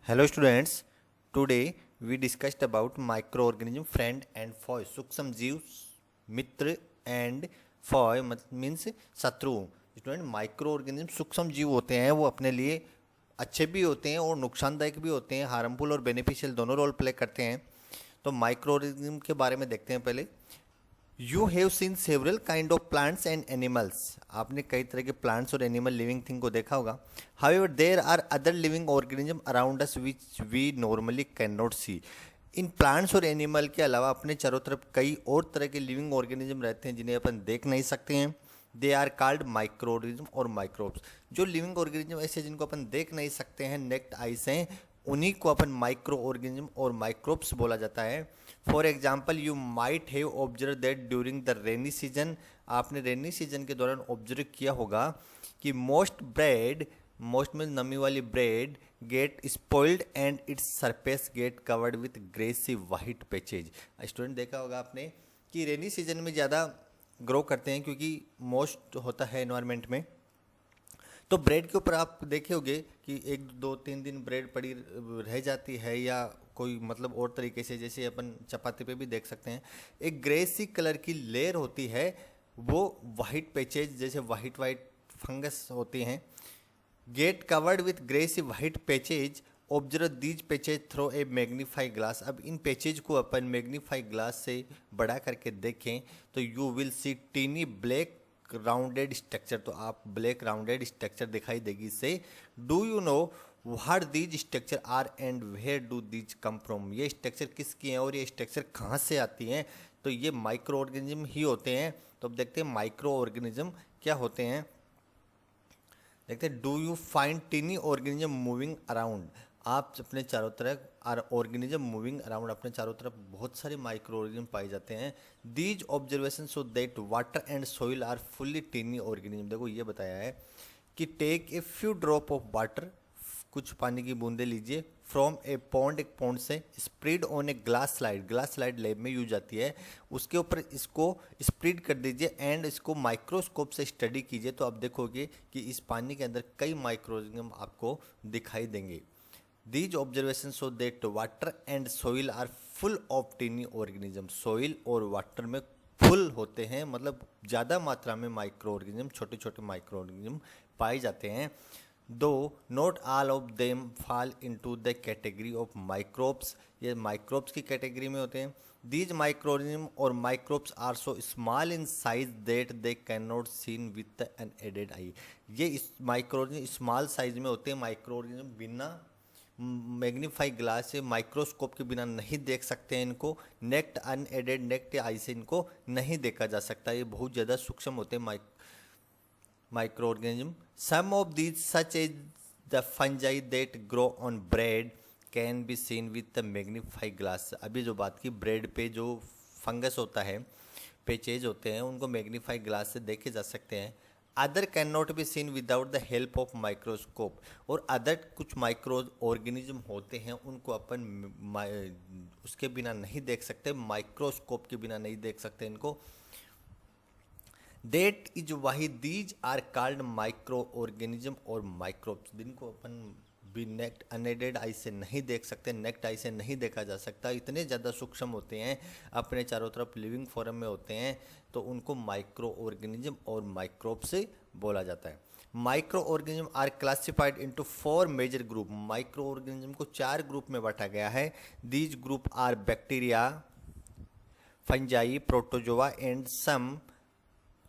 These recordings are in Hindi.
Hello students, today we discussed about microorganism friend and foe. सूक्ष्म जीव मित्र and foe means शत्रु. स्टूडेंट माइक्रो ऑर्गेनिज्म सूक्ष्म जीव होते हैं, वो अपने लिए अच्छे भी होते हैं और नुकसानदायक भी होते हैं, हार्मफुल और बेनिफिशियल दोनों रोल प्ले करते हैं. तो माइक्रो ऑर्गेनिज्म के बारे में देखते हैं पहले. You have seen several kind of plants and animals. आपने कई तरह के प्लांट्स और एनिमल लिविंग थिंग को देखा होगा. However there are other living organism around us which we normally can not see. इन प्लांट्स और एनिमल के अलावा अपने चारों तरफ कई और तरह के लिविंग ऑर्गेनिज्म रहते हैं जिन्हें अपन देख नहीं सकते हैं. They are called micro organism और माइक्रोब्स. जो लिविंग ऑर्गेनिज्म ऐसे जिनको अपन देख नहीं सकते हैं, नेक्ड आई से, उन्हीं को अपन माइक्रो ऑर्गेनिज्म और माइक्रोब्स बोला जाता है. For example you might have observe that during the rainy season. आपने रेनी सीजन के दौरान ऑब्जर्व किया होगा कि मोस्ट में नमी वाली bread get spoiled and its surface get covered with greyish white patches. Student देखा होगा आपने कि रेनी सीजन में ज़्यादा ग्रो करते हैं क्योंकि मोस्ट होता है एनवायरनमेंट में. तो ब्रेड के ऊपर आप देखे होंगे कि 1 2 3 दिन ब्रेड पड़ी रह जाती है, या कोई मतलब और तरीके से जैसे अपन चपाती पे भी देख सकते हैं, एक ग्रे सी कलर की लेयर होती है, वो वाइट पैचेज जैसे वाइट फंगस होती हैं. Get covered with greyish white patches. Observe these patches through a magnify glass. अब इन पैचेज को अपन मैग्नीफाई ग्लास से बड़ा करके देखें तो you will see tiny black rounded structure. तो आप ब्लैक राउंडेड स्ट्रक्चर दिखाई देगी इससे. Do you know what these structure are and where do these come from. ये स्ट्रक्चर किसकी हैं और ये स्ट्रक्चर कहाँ से आती हैं? तो ये माइक्रो ऑर्गेनिज्म ही होते हैं. तो अब देखते हैं माइक्रो ऑर्गेनिज्म क्या होते हैं. देखते हैं. Do you find tiny organism moving around. आप अपने चारों तरफ ऑर्गेनिज्म मूविंग अराउंड, अपने चारों तरफ बहुत सारे माइक्रो ऑर्गेनिज्म पाए जाते हैं. These observation show that water and soil are fully tiny organism. देखो ये बताया है कि take a few drop of water, कुछ पानी की बूंदे लीजिए, फ्रॉम ए पॉन्ड, एक पॉन्ड से, spread on a glass slide lab में यूज आती है, उसके ऊपर इसको स्प्रेड कर दीजिए एंड इसको माइक्रोस्कोप से स्टडी कीजिए. तो आप देखोगे कि इस पानी के अंदर कई माइक्रो ऑर्गेनिज्म आपको दिखाई देंगे. These observations show that water and soil are full of tiny organisms. Soil और वाटर में फुल होते हैं, मतलब ज़्यादा मात्रा में माइक्रो ऑर्गेनिज्म, छोटे छोटे माइक्रो ऑर्गेनिज्म पाए जाते हैं. Do not all of them fall into the category of microbes. ये माइक्रोब्स की कैटेगरी में होते हैं. दीज माइक्रो ऑर्गेनिज्म और microbes are so small in size that they can not seen with the unaided eye. ये माइक्रो ऑर्गेनिज्म स्मॉल साइज में होते हैं. माइक्रो ऑर्गेनिज्म बिना मैग्नीफाई ग्लास से, माइक्रोस्कोप के बिना नहीं देख सकते हैं इनको. नेक्ट अनएडेड नेक्ट आई से इनको नहीं देखा जा सकता. ये बहुत ज़्यादा सूक्ष्म होते हैं micro organism. Some of these such as the fungi that grow on bread can be seen with the magnify glass. अभी जो बात की, ब्रेड पे जो फंगस होता है, पेचेज होते हैं, उनको मैग्नीफाई ग्लास से देखे जा सकते हैं. Other can not be seen without the help of microscope. और अदर कुछ माइक्रो ऑर्गेनिज्म होते हैं, उनको अपन उसके बिना नहीं देख सकते, माइक्रोस्कोप के बिना नहीं देख सकते इनको. That is why these are called micro organism और माइक्रोब्स. जिनको अपन भी नेक्ट अनएडेड आई से नहीं देख सकते, नेक्ट आई से नहीं देखा जा सकता, इतने ज़्यादा सूक्ष्म होते हैं, अपने चारों तरफ लिविंग फॉर्म में होते हैं, तो उनको माइक्रो ऑर्गेनिज्म और माइक्रोब से बोला जाता है. Micro organism are classified into 4 major group. Micro organism को 4 ग्रुप में बांटा गया है. These group are bacteria, fungi, protozoa and some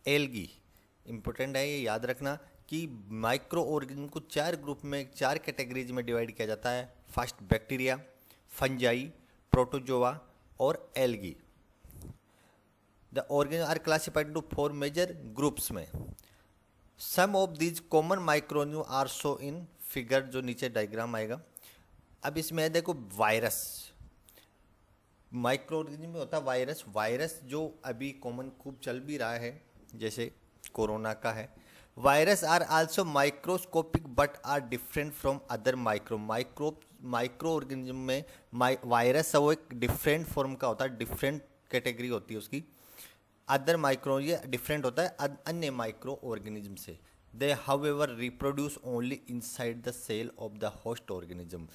algae. Important है ये याद रखना कि माइक्रो ऑर्गेनिज्म को 4 ग्रुप में, 4 कैटेगरीज में डिवाइड किया जाता है. फर्स्ट बैक्टीरिया, फंजाई, प्रोटोजोआ और algae. The organism are classified into 4 major groups में. Some of these common micro organism are show in figure, जो नीचे डायग्राम आएगा. अब इसमें देखो वायरस, माइक्रो ऑर्गेनिज्म में होता है वायरस जो अभी कॉमन खूब चल भी रहा है, जैसे कोरोना का है. Virus are also microscopic but are different from other micro organism में वायरस है वो एक डिफरेंट फॉर्म का होता है, डिफरेंट कैटेगरी होती है उसकी. अदर माइक्रो, ये डिफरेंट होता है अन्य माइक्रो ऑर्गेनिज्म से. They however reproduce only inside the cell of the host organism.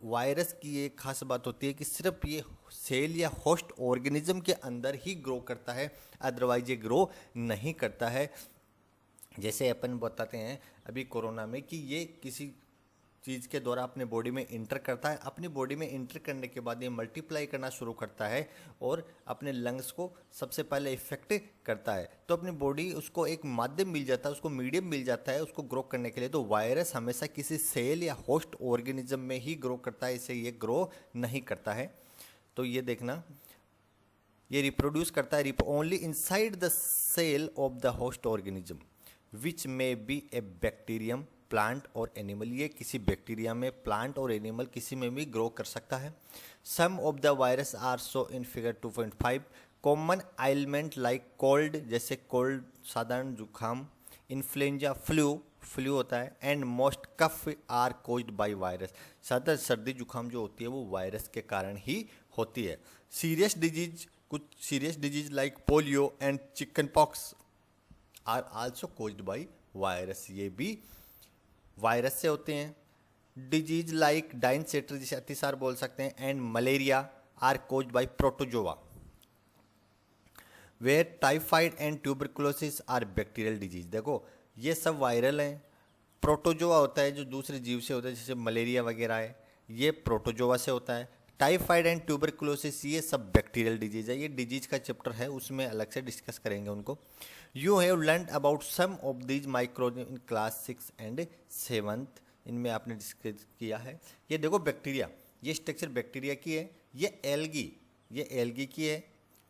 Virus की एक खास बात होती है कि सिर्फ ये सेल या होस्ट ऑर्गेनिज्म के अंदर ही ग्रो करता है, अदरवाइज ये ग्रो नहीं करता है। जैसे अपन बताते हैं अभी कोरोना में कि ये किसी चीज़ के द्वारा अपने बॉडी में इंटर करता है, अपनी बॉडी में इंटर करने के बाद ये मल्टीप्लाई करना शुरू करता है और अपने लंग्स को सबसे पहले इफेक्ट करता है। तो अपनी बॉडी उसको एक माध्यम मिल जाता है, उसको मीडियम मिल जाता है उसको ग्रो करने के लिए। तो वायरस हमेशा किसी सेल या होस्ट ऑर्गेनिज्म में ही ग्रो करता है, इसे ये ग्रो नहीं करता है। तो ये देखना, ये रिप्रोड्यूस करता है only inside the cell of the host organism which may be a bacterium, plant और एनिमल। ये किसी बैक्टीरिया में, प्लांट और एनिमल किसी में भी ग्रो कर सकता है। Some of the virus are so in figure 2.5 common ailment like cold, जैसे कोल्ड साधारण जुकाम, इन्फ्लुएंजा फ्लू होता है, and most cough are caused by virus. साधारण सर्दी जुकाम जो होती है वो वायरस के कारण ही होती है। सीरियस डिजीज, कुछ serious disease like polio and chicken pox are also caused by virus, ये भी वायरस से होते हैं। डिजीज लाइक डाइनसेंट्री, जिसे अतिसार बोल सकते हैं, and malaria are caused by protozoa. Where typhoid and tuberculosis are bacterial disease. देखो ये सब वायरल हैं। प्रोटोजोआ होता है जो दूसरे जीव से होता है, जैसे मलेरिया वगैरह है, ये प्रोटोजोआ से होता है। टाइफाइड एंड ट्यूबरकुलोसिस ये सब बैक्टीरियल डिजीज है। ये डिजीज का चैप्टर है, उसमें अलग से डिस्कस करेंगे उनको। You have learn about some of these microorganism in class 6 and 7th, इनमें आपने डिस्कस किया है। ये देखो बैक्टीरिया, ये स्ट्रक्चर बैक्टीरिया की है, ये एल्गी की है,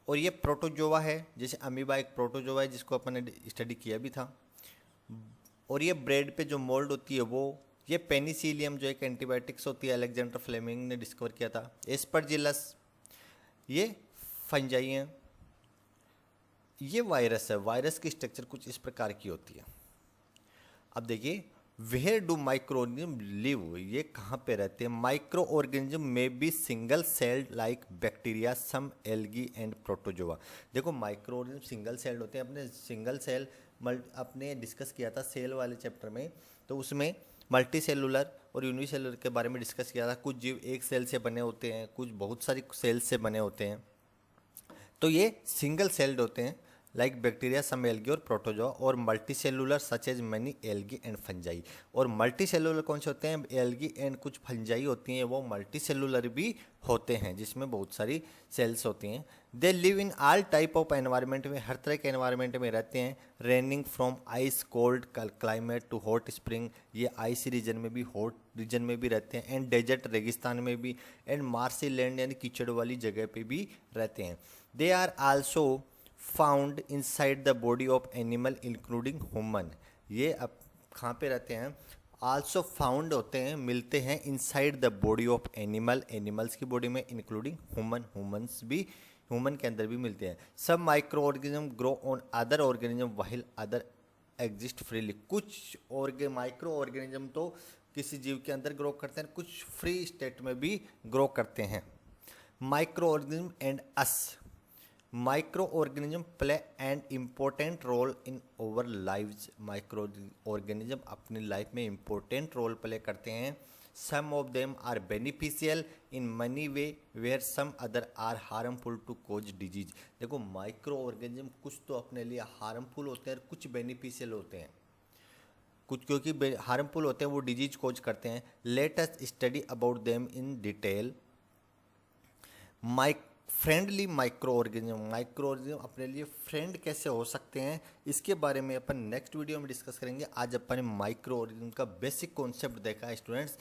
और ये प्रोटोजोआ है, जैसे अमीबा एक प्रोटोजोआ है जिसको अपन ने स्टडी किया भी था। और ये ब्रेड पे जो मोल्ड होती है वो, ये पेनिसिलियम जो एक एंटीबायोटिक्स होती है, अलेक्जेंडर फ्लेमिंग ने डिस्कवर किया था। एस्परजिलस ये फंजाई हैं। ये वायरस है, वायरस की स्ट्रक्चर कुछ इस प्रकार की होती है। अब देखिए, where do micro organism live, ये कहाँ पे रहते हैं। Micro organism may be single celled like bacteria, some algae and protozoa. देखो माइक्रो ऑर्गेनिज्म सिंगल सेल्ड होते हैं। अपने सिंगल सेल अपने डिस्कस किया था सेल वाले चैप्टर में, तो उसमें मल्टी सेलुलर और यूनिसेलुलर के बारे में डिस्कस किया था। कुछ जीव एक सेल से बने होते हैं, कुछ बहुत सारी सेल से बने होते हैं। तो ये सिंगल सेल्ड होते हैं लाइक बैक्टीरिया, सम एल्गी और प्रोटोजोआ, और multi cellular such as many algae and fungi. और मल्टी सेलुलर कौन से होते हैं, एल्गी एंड कुछ फंजाई होती हैं, वो मल्टी सेलुलर भी होते हैं जिसमें बहुत सारी सेल्स होती हैं। They live in all type of environment में, हर तरह के एनवायरनमेंट में रहते हैं। Ranging from ice cold climate to hot spring, ये आइसी रीजन में भी, हॉट रीजन में भी रहते हैं, एंड डेजर्ट रेगिस्तान में भी, एंड मार्सी लैंड यानी कीचड़ वाली जगह पे भी रहते हैं। They are also found inside the body of animal including human. ये अब कहाँ पे रहते हैं, आल्सो फाउंड होते हैं, मिलते हैं inside the body of animal, animals की बॉडी में, इंक्लूडिंग ह्यूमन, ह्यूमंस भी, ह्यूमन के अंदर भी मिलते हैं। सब micro organism grow on other organism while other exist freely. कुछ माइक्रो ऑर्गेनिज्म तो किसी जीव के अंदर ग्रो करते हैं, कुछ फ्री स्टेट में भी ग्रो करते हैं। Micro organism and us, micro organism play an important role in over lives. Micro organism अपनी लाइफ में इम्पोर्टेंट रोल प्ले करते हैं। Some of them are beneficial in many way where some other are harmful to cause disease. देखो माइक्रो ऑर्गेनिज्म कुछ तो अपने लिए हार्मफुल होते हैं और कुछ बेनिफिशियल होते हैं। कुछ क्योंकि हार्मफुल होते हैं वो डिजीज कोज करते हैं। Let us study about them in detail. Friendly micro organism अपने लिए फ्रेंड कैसे हो सकते हैं, इसके बारे में अपन नेक्स्ट वीडियो में डिस्कस करेंगे। आज अपन ने माइक्रो ऑर्गेनिज्म का बेसिक कॉन्सेप्ट देखा है स्टूडेंट्स।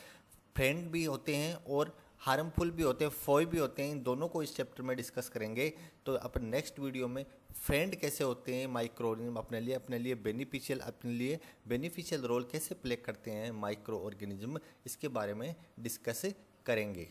फ्रेंड भी होते हैं और हार्मफुल भी होते हैं, फॉय भी होते हैं, इन दोनों को इस चैप्टर में डिस्कस करेंगे। तो अपन नेक्स्ट वीडियो में फ्रेंड कैसे होते हैं माइक्रो ऑर्गेनिज्म, अपने लिए बेनिफिशियल रोल कैसे प्ले करते हैं माइक्रो ऑर्गेनिज्म, इसके बारे में डिस्कस करेंगे।